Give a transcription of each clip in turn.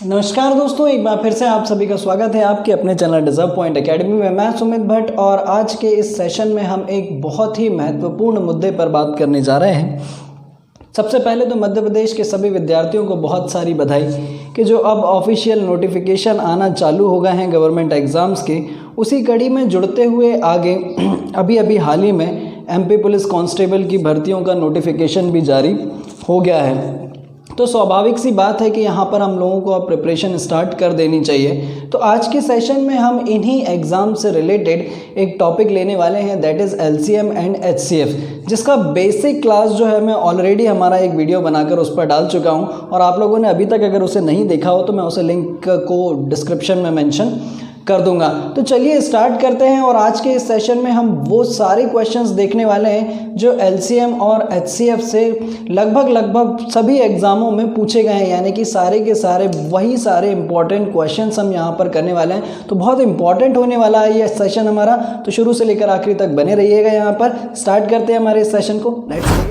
नमस्कार दोस्तों, एक बार फिर से आप सभी का स्वागत है आपके अपने चैनल डिजर्व पॉइंट एकेडमी में। मैं सुमित भट्ट और आज के इस सेशन में हम एक बहुत ही महत्वपूर्ण मुद्दे पर बात करने जा रहे हैं। सबसे पहले तो मध्य प्रदेश के सभी विद्यार्थियों को बहुत सारी बधाई कि जो अब ऑफिशियल नोटिफिकेशन आना चालू हो गए हैं गवर्नमेंट एग्ज़ाम्स के, उसी कड़ी में जुड़ते हुए आगे अभी हाल ही में एमपी पुलिस कांस्टेबल की भर्तियों का नोटिफिकेशन भी जारी हो गया है। तो स्वाभाविक सी बात है कि यहाँ पर हम लोगों को अब प्रिपरेशन स्टार्ट कर देनी चाहिए। तो आज के सेशन में हम इन्हीं एग्ज़ाम से रिलेटेड एक टॉपिक लेने वाले हैं, that is LCM and HCF, जिसका बेसिक क्लास जो है मैं ऑलरेडी हमारा एक वीडियो बनाकर उस पर डाल चुका हूँ और आप लोगों ने अभी तक अगर उसे नहीं देखा हो तो मैं उसे लिंक को डिस्क्रिप्शन में मेंशन कर दूंगा। तो चलिए स्टार्ट करते हैं और आज के इस सेशन में हम वो सारे क्वेश्चंस देखने वाले हैं जो एलसीएम और एचसीएफ से लगभग सभी एग्जामों में पूछे गए हैं, यानी कि सारे के सारे वही सारे इंपॉर्टेंट क्वेश्चंस हम यहाँ पर करने वाले हैं। तो बहुत इंपॉर्टेंट होने वाला है ये सेशन हमारा, तो शुरू से लेकर आखिरी तक बने रहिएगा। यहाँ पर स्टार्ट करते हैं हमारे इस सेशन को। लेट्स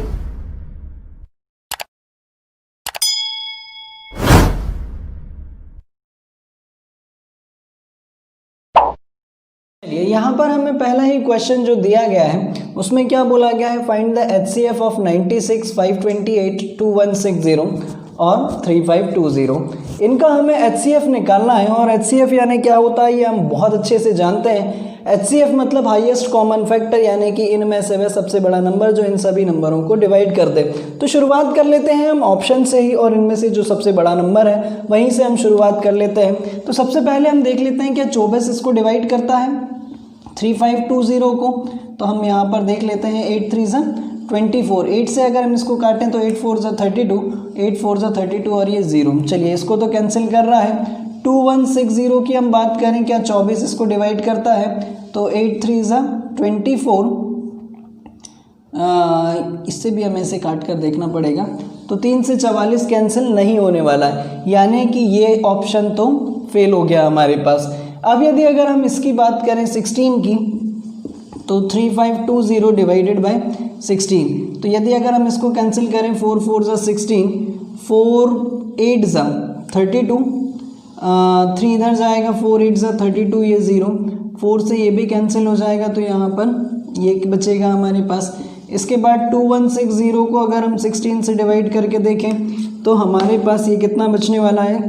यहाँ पर हमें पहला ही क्वेश्चन जो दिया गया है उसमें क्या बोला गया है, फाइंड द एचसीएफ ऑफ 96, 528, 2160 और 3520। इनका हमें एचसीएफ निकालना है और एचसीएफ यानी क्या होता है ये हम बहुत अच्छे से जानते हैं। एचसीएफ मतलब हाईएस्ट कॉमन फैक्टर, यानी कि इनमें से वह सबसे बड़ा नंबर जो इन सभी नंबरों को डिवाइड कर दे। तो शुरुआत कर लेते हैं हम ऑप्शन से ही और इनमें से जो सबसे बड़ा नंबर है वहीं से हम शुरुआत कर लेते हैं। तो सबसे पहले हम देख लेते हैं क्या 24 इसको डिवाइड करता है 3520 को। तो हम यहाँ पर देख लेते हैं 8 3 24, 8 से अगर हम इसको काटें तो 8 4 32, 8 4 32 और ये 0। चलिए इसको तो कैंसिल कर रहा है। 2160 की हम बात करें क्या 24 इसको डिवाइड करता है तो 8 3 24, इससे भी हमें इसे काट कर देखना पड़ेगा। तो 3 से 44 कैंसिल नहीं होने वाला है, यानी कि ये ऑप्शन तो फेल हो गया हमारे पास। अब यदि अगर हम इसकी बात करें 16 की तो 3520 डिवाइडेड बाय 16। तो यदि अगर हम इसको कैंसिल करें 4 4 16, 4 8 32, 3 इधर जाएगा, 4 8 32, ये 0, 4 से ये भी कैंसिल हो जाएगा तो यहाँ पर ये बचेगा हमारे पास। इसके बाद 2160 को अगर हम 16 से डिवाइड करके देखें तो हमारे पास ये कितना बचने वाला है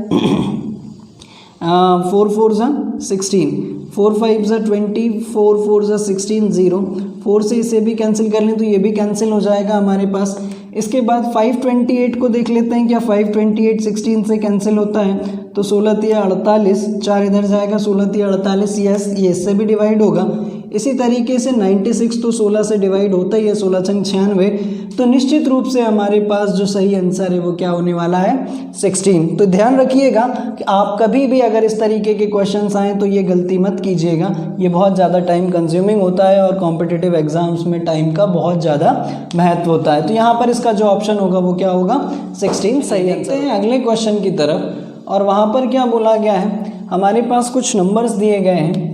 4 4 16, 4 5 20, 4 4 16, 0, 4 से इसे भी कैंसिल कर लें तो ये भी कैंसिल हो जाएगा हमारे पास। इसके बाद 528 को देख लेते हैं क्या 528 16 से कैंसिल होता है तो 16 3 48, 4 इधर जाएगा, 16 3 48, यस ये इससे भी डिवाइड होगा। इसी तरीके से 96 तो 16 से डिवाइड होता ही है, 16 छंग 96। तो निश्चित रूप से हमारे पास जो सही आंसर है वो क्या होने वाला है 16। तो ध्यान रखिएगा कि आप कभी भी अगर इस तरीके के क्वेश्चंस आएँ तो ये गलती मत कीजिएगा, ये बहुत ज़्यादा टाइम कंज्यूमिंग होता है और कॉम्पिटिटिव एग्जाम्स में टाइम का बहुत ज़्यादा महत्व होता है। तो यहाँ पर इसका जो ऑप्शन होगा वो क्या होगा 16 सही आंसर है। अगले क्वेश्चन की तरफ, और वहाँ पर क्या बोला गया है, हमारे पास कुछ नंबर्स दिए गए हैं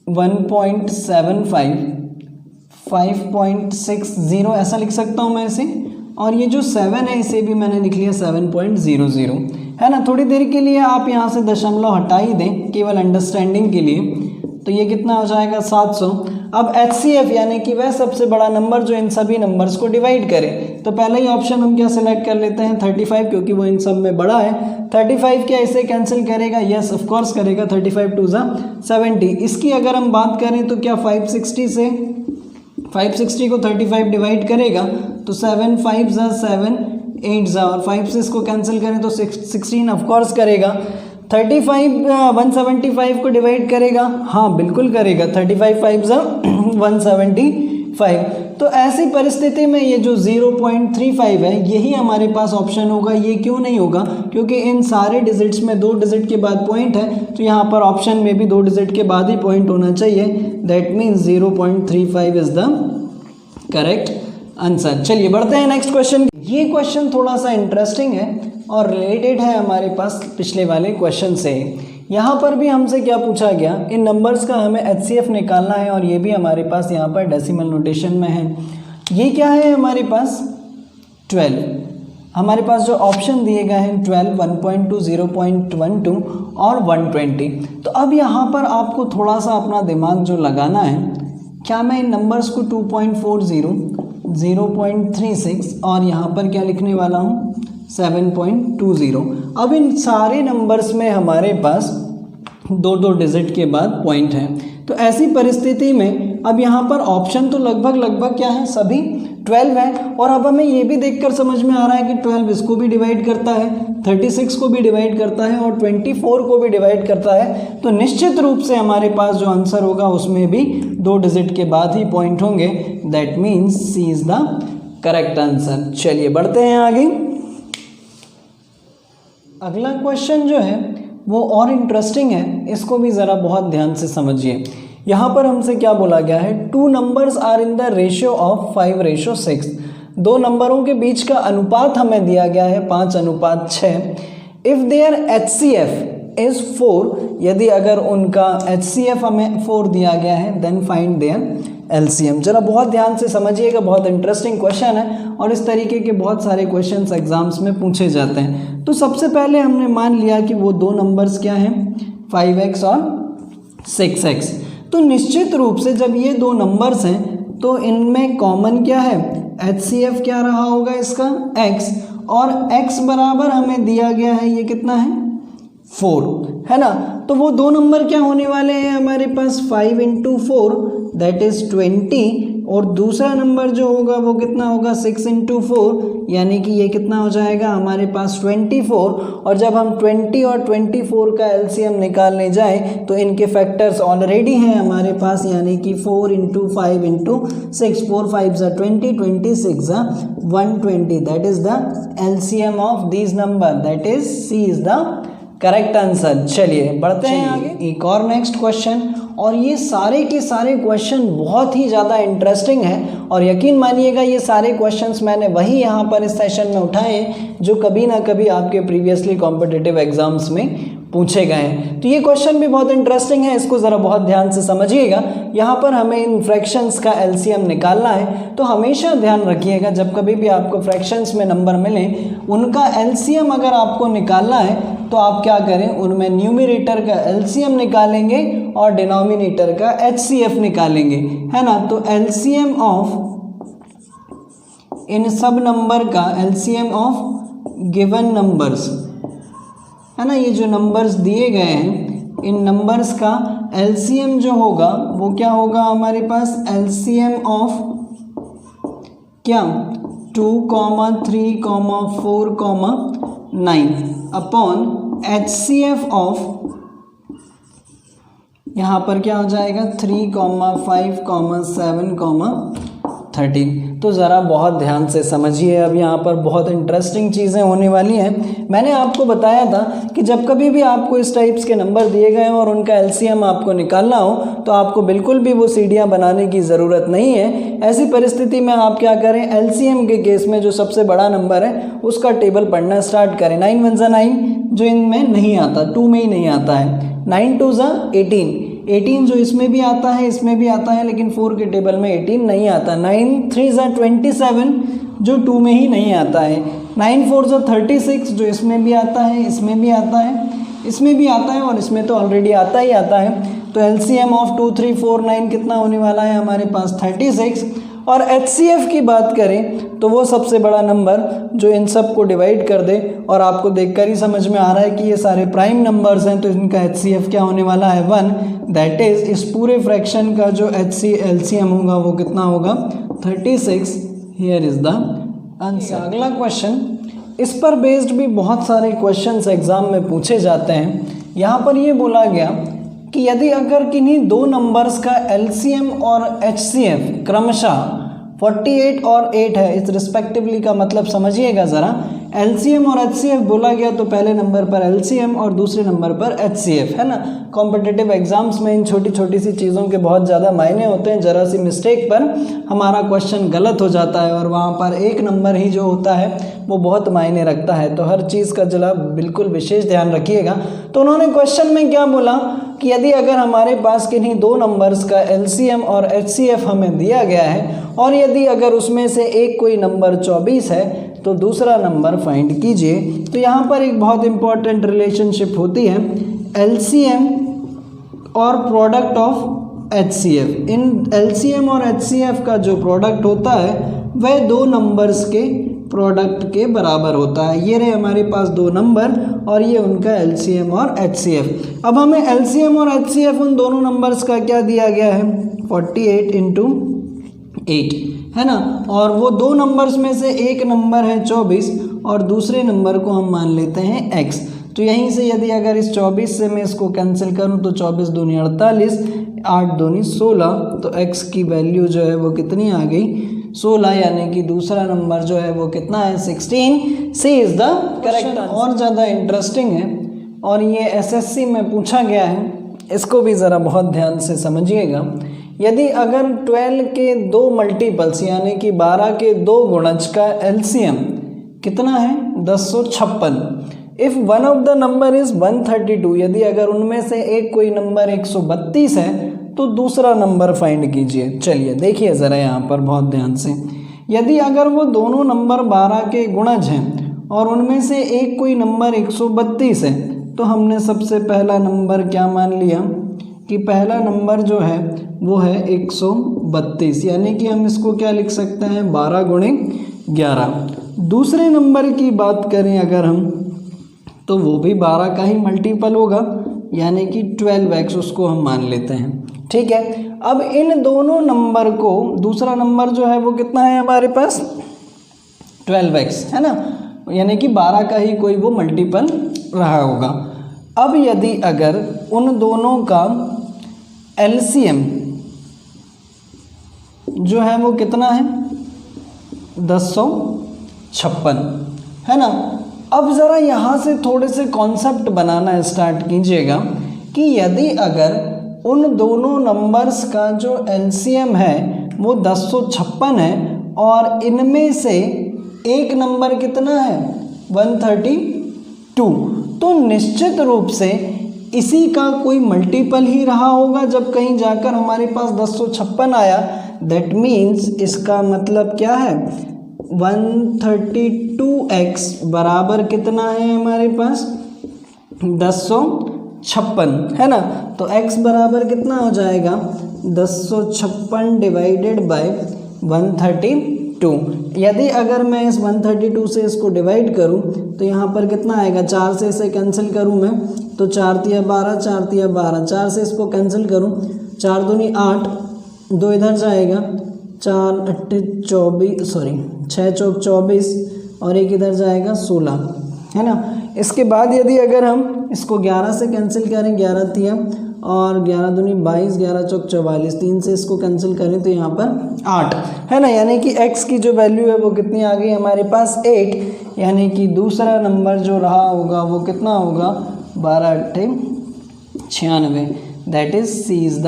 1.75, 5.60, ऐसा लिख सकता हूँ मैं इसे, और ये जो 7 है इसे भी मैंने लिख लिया 7.00, है ना। थोड़ी देर के लिए आप यहाँ से दशमलव हटा ही दें केवल अंडरस्टैंडिंग के लिए, तो ये कितना हो जाएगा 700। अब एचसीएफ यानी कि वह सबसे बड़ा नंबर जो इन सभी नंबर्स को डिवाइड करे, तो पहला ही ऑप्शन हम क्या सिलेक्ट कर लेते हैं 35, क्योंकि वो इन सब में बड़ा है। 35 क्या इसे कैंसिल करेगा, यस ऑफ कोर्स करेगा, 35 2 70। इसकी अगर हम बात करें तो क्या 560 से 560 को 35 डिवाइड करेगा तो 7 5 7 8 और 5 से इसको कैंसिल करें तो 16 ऑफ कोर्स करेगा। 35 175 को डिवाइड करेगा, हाँ बिल्कुल करेगा, 35 5 175। तो ऐसी परिस्थिति में ये जो 0.35 है यही हमारे पास ऑप्शन होगा। ये क्यों नहीं होगा, क्योंकि इन सारे डिजिट्स में 2 डिजिट के बाद पॉइंट है, तो यहाँ पर ऑप्शन में भी 2 डिजिट के बाद ही पॉइंट होना चाहिए। That means 0.35 is the correct answer. चलिए बढ़ते हैं नेक्स्ट क्वेश्चन। ये क्वेश्चन थोड़ा सा इंटरेस्टिंग है और रिलेटेड है हमारे पास पिछले वाले क्वेश्चन से। यहाँ पर भी हमसे क्या पूछा गया, इन नंबर्स का हमें एचसीएफ निकालना है और ये भी हमारे पास यहाँ पर डेसिमल नोटेशन में है। ये क्या है हमारे पास 12। हमारे पास जो ऑप्शन दिए गए हैं 12, 1.2, 0.12 और 120। तो अब यहाँ पर आपको थोड़ा सा अपना दिमाग जो लगाना है, क्या मैं इन नंबर्स को 2.40, 0.36 और यहाँ पर क्या लिखने वाला हूँ 7.20। अब इन सारे नंबर्स में हमारे पास 2 डिजिट के बाद पॉइंट है। तो ऐसी परिस्थिति में अब यहाँ पर ऑप्शन तो लगभग क्या है, सभी 12 है। और अब हमें ये भी देखकर समझ में आ रहा है कि 12 इसको भी डिवाइड करता है, 36 को भी डिवाइड करता है और 24 को भी डिवाइड करता है। तो निश्चित रूप से हमारे पास जो आंसर होगा उसमें भी 2 डिजिट के बाद ही पॉइंट होंगे। That means C is the correct answer. चलिए बढ़ते हैं आगे। अगला क्वेश्चन जो है वो और इंटरेस्टिंग है, इसको भी ज़रा बहुत ध्यान से समझिए। यहाँ पर हमसे क्या बोला गया है, 2 numbers are in the ratio of 5:6। 2 नंबरों के बीच का अनुपात हमें दिया गया है 5:6। इफ़ देयर HCF इज़ 4, यदि अगर उनका HCF हमें 4 दिया गया है, देन फाइंड देयर LCM। जरा बहुत ध्यान से समझिएगा, बहुत इंटरेस्टिंग क्वेश्चन है और इस तरीके के बहुत सारे क्वेश्चंस एग्जाम्स में पूछे जाते हैं। तो सबसे पहले हमने मान लिया कि वो 2 नंबर्स क्या हैं, 5x और 6x। तो निश्चित रूप से जब ये 2 नंबर्स हैं तो इनमें कॉमन क्या है, HCF क्या रहा होगा इसका, x, और x बराबर हमें दिया गया है ये कितना है, 4 है ना। तो वो 2 नंबर क्या होने वाले हैं हमारे पास, 5 × 4 दैट इज़ 20, और दूसरा नंबर जो होगा वो कितना होगा, 6 × 4 यानी कि ये कितना हो जाएगा हमारे पास 24। और जब हम 20 और 24 का LCM निकालने जाएं तो इनके फैक्टर्स ऑलरेडी हैं हमारे पास, यानी कि 4 × 5 × 6, 4 5 = 20, 26 = 120। That is the LCM of these number, that is C is the correct answer. चलिए बढ़ते हैं आगे, एक और नेक्स्ट क्वेश्चन। और ये सारे के सारे क्वेश्चन बहुत ही ज़्यादा इंटरेस्टिंग हैं और यकीन मानिएगा ये सारे क्वेश्चंस मैंने वही यहाँ पर इस सेशन में उठाए जो कभी ना कभी आपके प्रीवियसली कॉम्पिटिटिव एग्जाम्स में पूछे गए हैं। तो ये क्वेश्चन भी बहुत इंटरेस्टिंग है, इसको ज़रा बहुत ध्यान से समझिएगा। यहाँ पर हमें इन फ्रैक्शंस का LCM निकालना है। तो हमेशा ध्यान रखिएगा जब कभी भी आपको फ्रैक्शंस में नंबर मिलें, उनका LCM अगर आपको निकालना है तो आप क्या करें, उनमें न्यूमरेटर का LCM निकालेंगे और डिनोमिनेटर का HCF निकालेंगे, है ना। तो LCM ऑफ इन सब नंबर का, LCM ऑफ गिवन नंबर्स, है ना, ये जो नंबर्स दिए गए हैं इन नंबर्स का LCM जो होगा वो क्या होगा हमारे पास, LCM ऑफ क्या, 2, 3, 4, 9 अपॉन HCF ऑफ यहाँ पर क्या हो जाएगा 3, 5, 7, 13। तो ज़रा बहुत ध्यान से समझिए, अब यहाँ पर बहुत इंटरेस्टिंग चीज़ें होने वाली हैं। मैंने आपको बताया था कि जब कभी भी आपको इस टाइप्स के नंबर दिए गए हों और उनका LCM आपको निकालना हो तो आपको बिल्कुल भी वो सीढ़ियाँ बनाने की ज़रूरत नहीं है। ऐसी परिस्थिति में आप क्या करें, LCM के केस में जो सबसे बड़ा नंबर है उसका टेबल पढ़ना स्टार्ट करें। 9 1 = 9 जो इनमें नहीं आता, 2 में ही नहीं आता है। 9 2 = 18, 18 जो इसमें भी आता है इसमें भी आता है, लेकिन 4 के टेबल में 18 नहीं आता। 9 3 = 27 जो 2 में ही नहीं आता है। 9 4 = 36 जो इसमें भी आता है, इसमें भी आता है, इसमें भी आता है और इसमें तो ऑलरेडी आता ही आता है। तो LCM ऑफ 2 3 4 9 कितना होने वाला है हमारे पास 36। और HCF की बात करें तो वो सबसे बड़ा नंबर जो इन सब को डिवाइड कर दे, और आपको देखकर ही समझ में आ रहा है कि ये सारे प्राइम नंबर्स हैं तो इनका HCF क्या होने वाला है 1। दैट इज़ इस पूरे फ्रैक्शन का जो LCM होगा वो कितना होगा 36। Here is the answer. अगला क्वेश्चन, इस पर बेस्ड भी बहुत सारे क्वेश्चंस एग्जाम में पूछे जाते हैं। यहाँ पर ये बोला गया कि यदि अगर किन्हीं 2 नंबर्स का LCM और HCF क्रमशः 48 और 8 है, इस रिस्पेक्टिवली का मतलब समझिएगा ज़रा। LCM और HCF बोला गया तो पहले नंबर पर LCM और दूसरे नंबर पर HCF, है ना। कॉम्पिटिटिव एग्जाम्स में इन छोटी छोटी सी चीज़ों के बहुत ज़्यादा मायने होते हैं। ज़रा सी मिस्टेक पर हमारा क्वेश्चन गलत हो जाता है और वहाँ पर एक नंबर ही जो होता है वो बहुत मायने रखता है। तो हर चीज़ का जरा बिल्कुल विशेष ध्यान रखिएगा। तो उन्होंने क्वेश्चन में क्या बोला कि यदि अगर हमारे पास किन्हीं 2 नंबर्स का LCM और HCF हमें दिया गया है और यदि अगर उसमें से एक कोई नंबर 24 है तो दूसरा नंबर फाइंड कीजिए। तो यहाँ पर एक बहुत इंपॉर्टेंट रिलेशनशिप होती है एलसीएम और product of HCF. In LCM और एचसीएफ का जो प्रोडक्ट होता है वह दो नंबर्स के प्रोडक्ट के बराबर होता है। ये रहे हमारे पास दो नंबर और ये उनका एलसीएम और एचसीएफ। अब हमें एलसीएम और एचसीएफ उन दोनों नंबर्स का क्या दिया गया है 48 × 8 है ना, और वो दो नंबर्स में से एक नंबर है 24 और दूसरे नंबर को हम मान लेते हैं x। तो यहीं से यदि अगर इस 24 से मैं इसको कैंसिल करूं तो 24 दूनी 48, 8 दूनी 16, तो x की वैल्यू जो है वो कितनी आ गई 16, यानी कि दूसरा नंबर जो है वो कितना है 16। सी इज़ द करेक्ट। और ज़्यादा इंटरेस्टिंग है और ये एसएससी में पूछा गया है, इसको भी ज़रा बहुत ध्यान से समझिएगा। यदि अगर 12 के दो मल्टीपल्स यानी कि 12 के दो गुणज का एलसीएम कितना है 1056, if one of the number is 132, यदि अगर उनमें से एक कोई नंबर 132 है तो दूसरा नंबर फाइंड कीजिए। चलिए देखिए ज़रा यहाँ पर बहुत ध्यान से, यदि अगर वो दोनों नंबर 12 के गुणज हैं और उनमें से एक कोई नंबर 132 है तो हमने सबसे पहला नंबर क्या मान लिया कि पहला नंबर जो है वो है 132, यानी कि हम इसको क्या लिख सकते हैं 12 × 11। दूसरे नंबर की बात करें अगर हम तो वो भी 12 का ही मल्टीपल होगा यानी कि 12x, उसको हम मान लेते हैं। ठीक है, अब इन दोनों नंबर को दूसरा नंबर जो है वो कितना है हमारे पास 12x है ना, यानी कि 12 का ही कोई वो मल्टीपल रहा होगा। अब यदि अगर उन दोनों का एलसीएम जो है वो कितना है 1056 है ना। अब ज़रा यहाँ से थोड़े से कॉन्सेप्ट बनाना स्टार्ट कीजिएगा कि यदि अगर उन दोनों नंबर्स का जो एलसीएम है वो 1056 है और इनमें से एक नंबर कितना है 132, तो निश्चित रूप से इसी का कोई मल्टीपल ही रहा होगा जब कहीं जाकर हमारे पास 1056 आया। दैट मीन्स इसका मतलब क्या है 132x बराबर कितना है हमारे पास 1056 है ना। तो x बराबर कितना हो जाएगा 1056 डिवाइडेड बाय 132। यदि अगर मैं इस 132 से इसको डिवाइड करूं तो यहाँ पर कितना आएगा, 4 से इसे कैंसिल करूं मैं तो 4 तिया 12, 4 तिया 12, 4 से इसको कैंसिल करूं 4 दूनी 8, 2 इधर जाएगा 4 8 24, सॉरी 6 चौक 24 और एक इधर जाएगा 16 है ना। इसके बाद यदि अगर हम इसको 11 से कैंसिल करें 11 तिया और 11 दूनी 22, 11 चौक 44, 3 से इसको कैंसिल करें तो यहाँ पर 8 है ना, यानी कि x की जो वैल्यू है वो कितनी आ गई हमारे पास 8, यानी कि दूसरा नंबर जो रहा होगा वो कितना होगा 12 8 96। That is C is the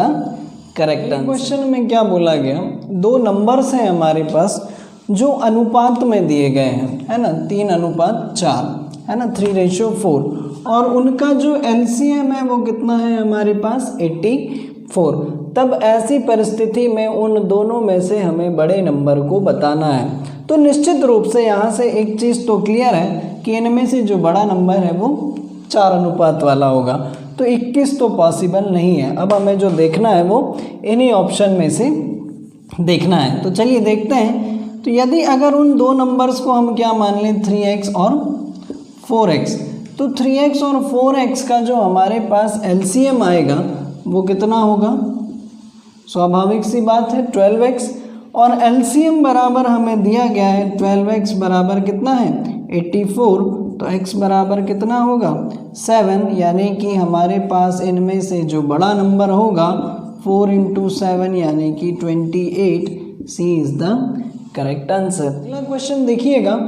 correct answer. Question में क्या बोला गया, दो नंबर्स हैं हमारे पास जो अनुपात में दिए गए हैं है ना 3:4 है ना 3:4 और उनका जो एलसीएम है वो कितना है हमारे पास 84। तब ऐसी परिस्थिति में उन दोनों में से हमें बड़े नंबर को बताना है। तो निश्चित रूप से यहाँ से एक चीज़ तो क्लियर है कि इनमें से जो बड़ा नंबर है वो 4 अनुपात वाला होगा, तो 21 तो पॉसिबल नहीं है। अब हमें जो देखना है वो इन्हीं ऑप्शन में से देखना है। तो चलिए देखते हैं। तो यदि अगर उन दो नंबर्स को हम क्या मान लें 3x और 4x, तो 3x और 4x का जो हमारे पास एलसीएम आएगा वो कितना होगा, स्वाभाविक सी बात है 12x, और एलसीएम बराबर हमें दिया गया है 12x बराबर कितना है 84, तो x बराबर कितना होगा 7, यानी कि हमारे पास इनमें से जो बड़ा नंबर होगा 4 × 7 यानी कि 28। सी इज़ द करेक्ट आंसर। अगला क्वेश्चन देखिएगा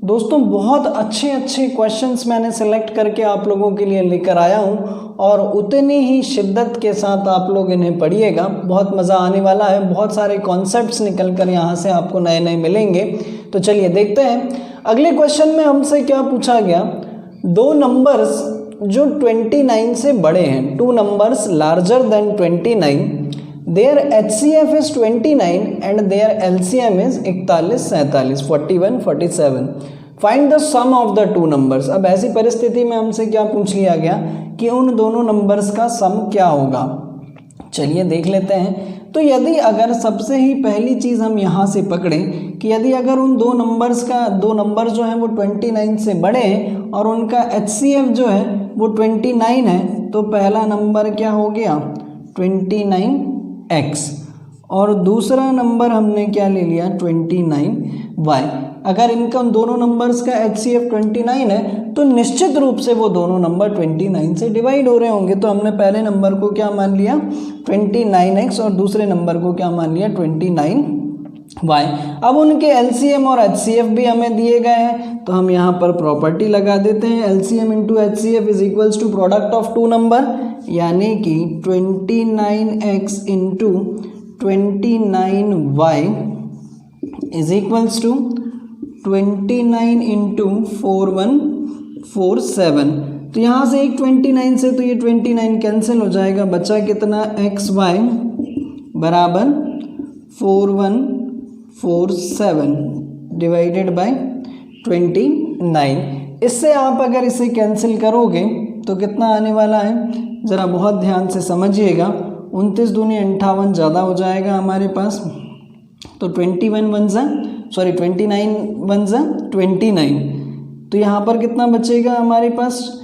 दोस्तों, बहुत अच्छे क्वेश्चंस मैंने सेलेक्ट करके आप लोगों के लिए लेकर आया हूं और उतनी ही शिद्दत के साथ आप लोग इन्हें पढ़िएगा, बहुत मज़ा आने वाला है। बहुत सारे कॉन्सेप्ट्स निकल कर यहाँ से आपको नए नए मिलेंगे। तो चलिए देखते हैं। अगले क्वेश्चन में हमसे क्या पूछा गया, दो नंबर्स जो 29 से बड़े हैं, 2 numbers larger than 29 their HCF is 29 and their LCM is 41 47 41 47। Find the sum of the two numbers. अब ऐसी परिस्थिति में हमसे क्या पूछ लिया गया कि उन दोनों नंबर्स का सम क्या होगा। चलिए देख लेते हैं। तो यदि अगर सबसे ही पहली चीज़ हम यहाँ से पकड़ें कि यदि अगर उन दो नंबर जो हैं वो 29 से बड़े हैं और उनका HCF जो है वो 29 है, तो पहला नंबर क्या हो गया 29x और दूसरा नंबर हमने क्या ले लिया 29y। अगर इनका उन दोनों नंबर्स का HCF 29 है तो निश्चित रूप से वो दोनों नंबर 29 से डिवाइड हो रहे होंगे। तो हमने पहले नंबर को क्या मान लिया 29x और दूसरे नंबर को क्या मान लिया 29y। अब उनके LCM और HCF भी हमें दिए गए हैं, तो हम यहाँ पर प्रॉपर्टी लगा देते हैं। LCM into HCF is equals to product of two number, यानी कि 29x into 29y is equals to 29 into 4147। तो यहाँ से एक 29 से तो ये 29 कैंसिल हो जाएगा, बचा कितना xy बराबर 4147 डिवाइडेड बाय 29। इससे आप अगर इसे कैंसिल करोगे तो कितना आने वाला है, ज़रा बहुत ध्यान से समझिएगा। 29 दूनी 58 ज़्यादा हो जाएगा हमारे पास, तो 29 1 जा 29। तो यहाँ पर कितना बचेगा हमारे पास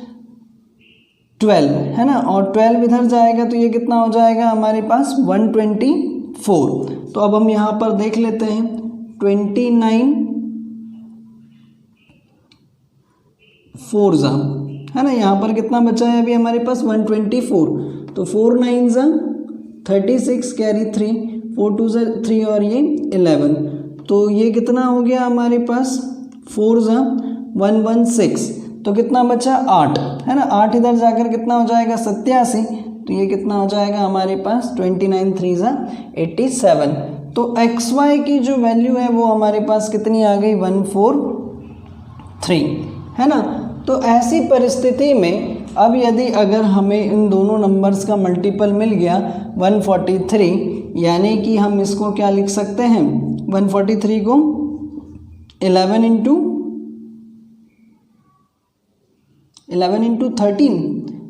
12 है ना, और 12 इधर जाएगा तो ये कितना हो जाएगा हमारे पास 124। तो अब हम यहाँ पर देख लेते हैं 29 4 जा है ना, यहाँ पर कितना बचा है अभी हमारे पास 124। तो 4 9 जा 36 कैरी 3 4 2 जा 3 और ये 11। तो ये कितना हो गया हमारे पास 4 जा 116। तो कितना बचा 8 है ना, 8 इधर जाकर कितना हो जाएगा 87। तो ये कितना हो जाएगा हमारे पास 29 3 जा 87। तो XY की जो वैल्यू है वो हमारे पास कितनी आ गई 143 है ना। तो ऐसी परिस्थिति में अब यदि अगर हमें इन दोनों नंबर्स का मल्टीपल मिल गया 143, यानी कि हम इसको क्या लिख सकते हैं 143 को 11 इंटू 13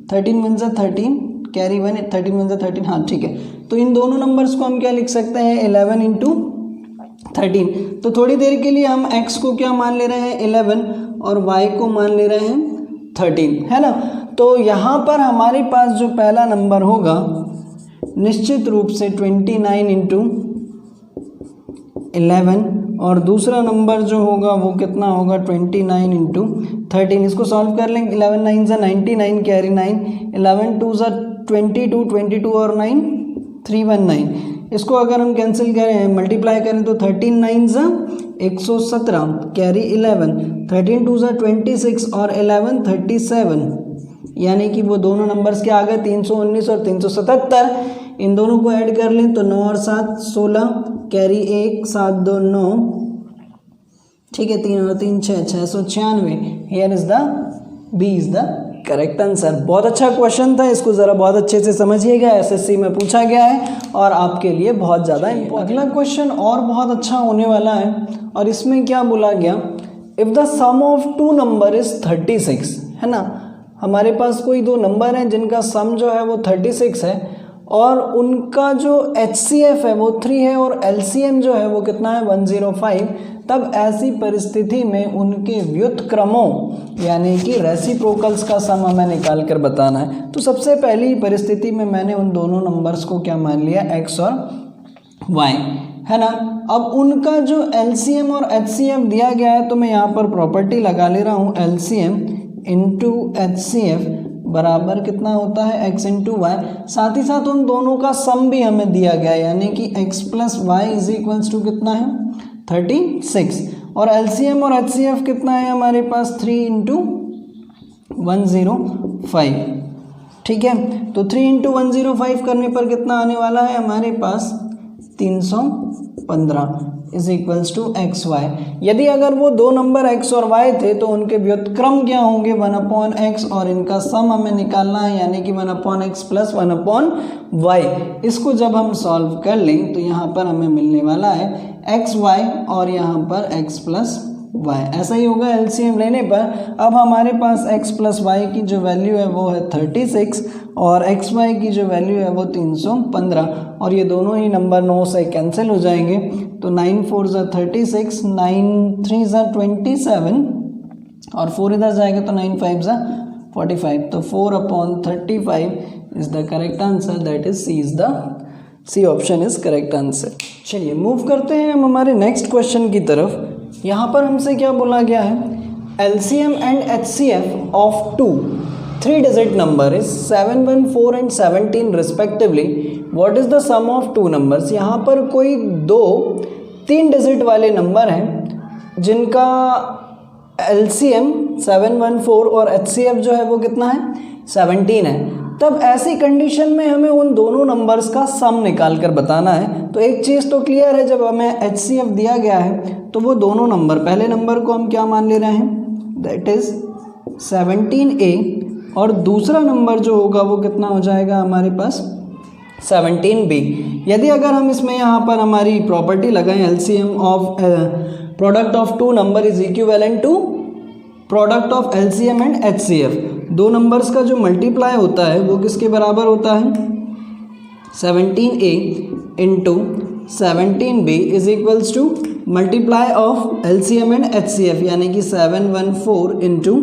13 वन जा 13 कैरी 1 13 वन जा 13। हाँ ठीक है, तो इन दोनों नंबर्स को हम क्या लिख सकते हैं 11 इंटू 13। तो थोड़ी देर के लिए हम x को क्या मान ले रहे हैं 11 और y को मान ले रहे हैं 13 है ना। तो यहाँ पर हमारे पास जो पहला नंबर होगा निश्चित रूप से 29 इंटू 11 और दूसरा नंबर जो होगा वो कितना होगा 29 इंटू 13। इसको सॉल्व कर लेंगे, 11 9 जा 99 कैरी 9 11 2 जा 22 22 और 9 319। इसको अगर हम कैंसिल करें मल्टीप्लाई करें तो 13 9 जा 117 कैरी 11 13 2 जा 26 और 11 37, यानी कि वो दोनों नंबर्स के आ गए 319 और 377। इन दोनों को ऐड कर लें तो 9 और 7 16 कैरी 1 7 2 9 ठीक है, 3 और 3 6 696। Here is the B is the correct answer. बहुत अच्छा क्वेश्चन था, इसको ज़रा बहुत अच्छे से समझिएगा, SSC में पूछा गया है और आपके लिए बहुत ज़्यादा इम्पोर्टेंट। अगला क्वेश्चन और बहुत अच्छा होने वाला है और इसमें क्या बोला गया, if the sum of two number is 36 है ना। हमारे पास कोई दो नंबर हैं जिनका सम जो है वो 36 है और उनका जो HCF है वो 3 है और LCM जो है वो कितना है 105। तब ऐसी परिस्थिति में उनके व्युत्क्रमों यानी कि रेसिप्रोकल्स का सम हमें निकाल कर बताना है। तो सबसे पहली परिस्थिति में मैंने उन दोनों नंबर्स को क्या मान लिया x और y है ना। अब उनका जो LCM और HCF दिया गया है तो मैं यहाँ पर प्रॉपर्टी लगा ले रहा हूँ, LCM इंटू HCF बराबर कितना होता है x इंटू वाई। साथ ही साथ उन दोनों का सम भी हमें दिया गया है, यानी कि x plus Y is equals to कितना है 36 और LCM और HCF कितना है हमारे पास 3 इंटू 105 ठीक है। तो 3 इंटू 105 करने पर कितना आने वाला है हमारे पास 305 15 is equals to X Y. यदि अगर वो दो नंबर x और y थे तो उनके व्युत्क्रम क्या होंगे 1/x, और इनका सम हमें निकालना है यानी कि 1/x प्लस 1/y। इसको जब हम सॉल्व कर लें तो यहाँ पर हमें मिलने वाला है एक्स वाई और यहाँ पर x प्लस वाई। ऐसा ही होगा एलसीएम लेने पर। अब हमारे पास x प्लस वाई की जो वैल्यू है वो है 36 और एक्स वाई की जो वैल्यू है वो 315, और ये दोनों ही नंबर 9 से कैंसिल हो जाएंगे। तो 9 4 ज़ा 36, 9 3 ज़ा 27 और 4 इधर जाएगा तो 9 5 ज़ा 45। तो 4/35 is the correct answer, that is C option is correct answer. चलिए मूव करते हैं हम हमारे नेक्स्ट क्वेश्चन की तरफ। यहाँ पर हमसे क्या बोला गया है, LCM and HCF of two 3-digit number is 7, 1, 4 and 17 respectively. What is the sum of two numbers? यहाँ पर कोई दो 3 डिजिट वाले नंबर हैं जिनका LCM 7, 1, 4 और HCF जो है वो कितना है 17 है। तब ऐसी कंडीशन में हमें उन दोनों नंबर्स का सम निकाल कर बताना है। तो एक चीज़ तो क्लियर है, जब हमें HCF दिया गया है तो वो दोनों नंबर, पहले नंबर को हम क्या मान ले रहे हैं, दैट इज़ 17A, और दूसरा नंबर जो होगा वो कितना हो जाएगा हमारे पास 17B। यदि अगर हम इसमें यहाँ पर हमारी प्रॉपर्टी लगाएं, LCM of product of two number is equivalent to product of LCM and HCF। दो नंबर्स का जो मल्टीप्लाई होता है वो किसके बराबर होता है 17A into 17B is equals to multiply of LCM and HCF यानी कि 714 इंटू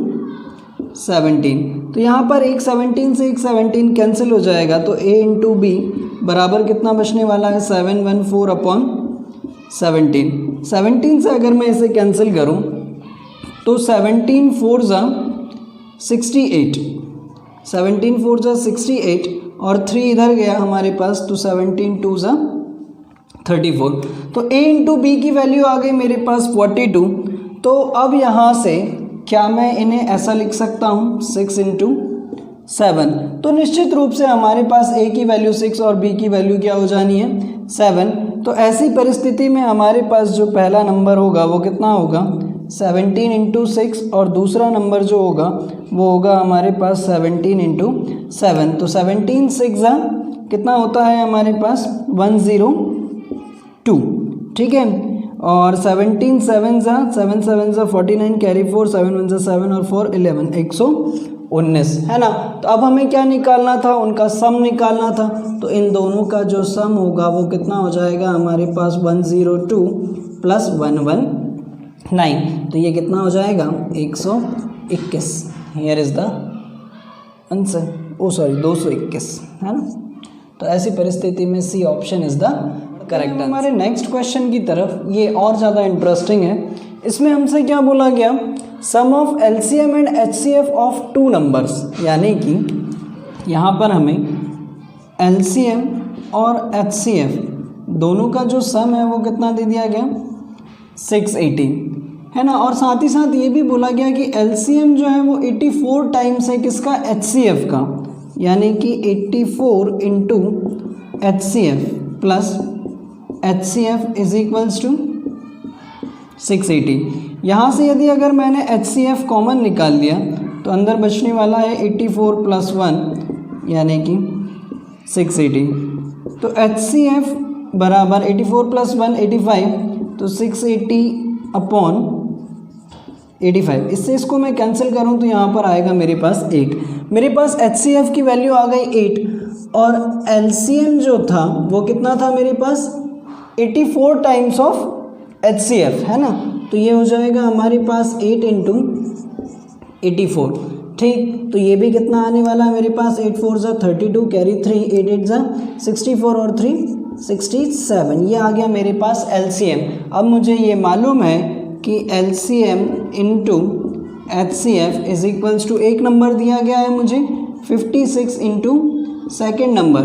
17। तो यहाँ पर एक 17 से एक 17 कैंसिल हो जाएगा, तो A इंटू बी बराबर कितना बचने वाला है 714/17। 17 से अगर मैं इसे कैंसिल करूँ तो 17 4 ज़ा 68, 17 4 ज़ा 68 और 3 इधर गया हमारे पास, तो 17 2 ज़ा 34। तो A इंटू बी की वैल्यू आ गई मेरे पास 42। तो अब यहाँ से क्या मैं इन्हें ऐसा लिख सकता हूँ 6 इंटू 7। तो निश्चित रूप से हमारे पास A की वैल्यू 6 और B की वैल्यू क्या हो जानी है 7। तो ऐसी परिस्थिति में हमारे पास जो पहला नंबर होगा वो कितना होगा 17 इंटू 6 और दूसरा नंबर जो होगा वो होगा हमारे पास 17 इंटू 7। तो 17 6 ज़ा कितना होता है हमारे पास 102, ठीक है। और 17 7 ज़ा 7 7 ज़ा 49 कैरी 4 7 1 ज़ा 7 और 4 11 119 है ना। तो अब हमें क्या निकालना था, उनका सम निकालना था। तो इन दोनों का जो सम होगा वो कितना हो जाएगा हमारे पास 102 प्लस 119। तो ये कितना हो जाएगा 121। Here is the answer, oh sorry 221 है ना। तो ऐसी परिस्थिति में C option is the correct. हमारे नेक्स्ट क्वेश्चन की तरफ, ये और ज़्यादा इंटरेस्टिंग है। इसमें हमसे क्या बोला गया, sum of LCM and HCF of two numbers, यानी कि यहाँ पर हमें LCM और HCF दोनों का जो सम है वो कितना दे दिया गया 680 है ना। और साथ ही साथ ये भी बोला गया कि LCM जो है वो 84 टाइम्स है किसका HCF का, यानी कि 84 into HCF plus HCF is equals to 680। यहाँ से यदि अगर मैंने HCF कॉमन निकाल लिया तो अंदर बचने वाला है 84 प्लस 1 यानी कि 680। तो HCF बराबर 84 प्लस 1 85, तो 680 अपॉन 85। इससे इसको मैं कैंसिल करूँ तो यहाँ पर आएगा मेरे पास 8। मेरे पास HCF की वैल्यू आ गई 8 और LCM जो था वो कितना था मेरे पास 84 टाइम्स ऑफ HCF है ना। तो ये हो जाएगा हमारे पास 8 इंटू 84, ठीक। तो ये भी कितना आने वाला है मेरे पास 8 4 ज़ा 32 कैरी 3 8 8 ज़ा 64 और 3 67। ये आ गया मेरे पास LCM। अब मुझे ये मालूम है कि LCM into HCF is equals to, एक नंबर दिया गया है मुझे 56 इंटू सेकेंड नंबर,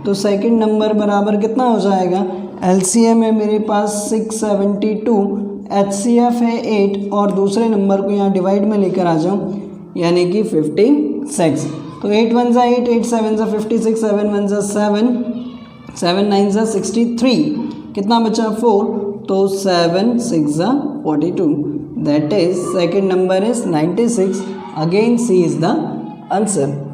तो सेकेंड नंबर बराबर कितना हो जाएगा, LCM है मेरे पास 672, HCF है 8 और दूसरे नंबर को यहाँ डिवाइड में लेकर आ जाऊँ यानी कि 56। तो 8 1 ज़ा 8 8 7 ज़ा 56 7 1 ज़ा 7 7 9 ज़ा 63 कितना बचा 4, तो 7 6 42, that is second number is 96. Again C is the answer.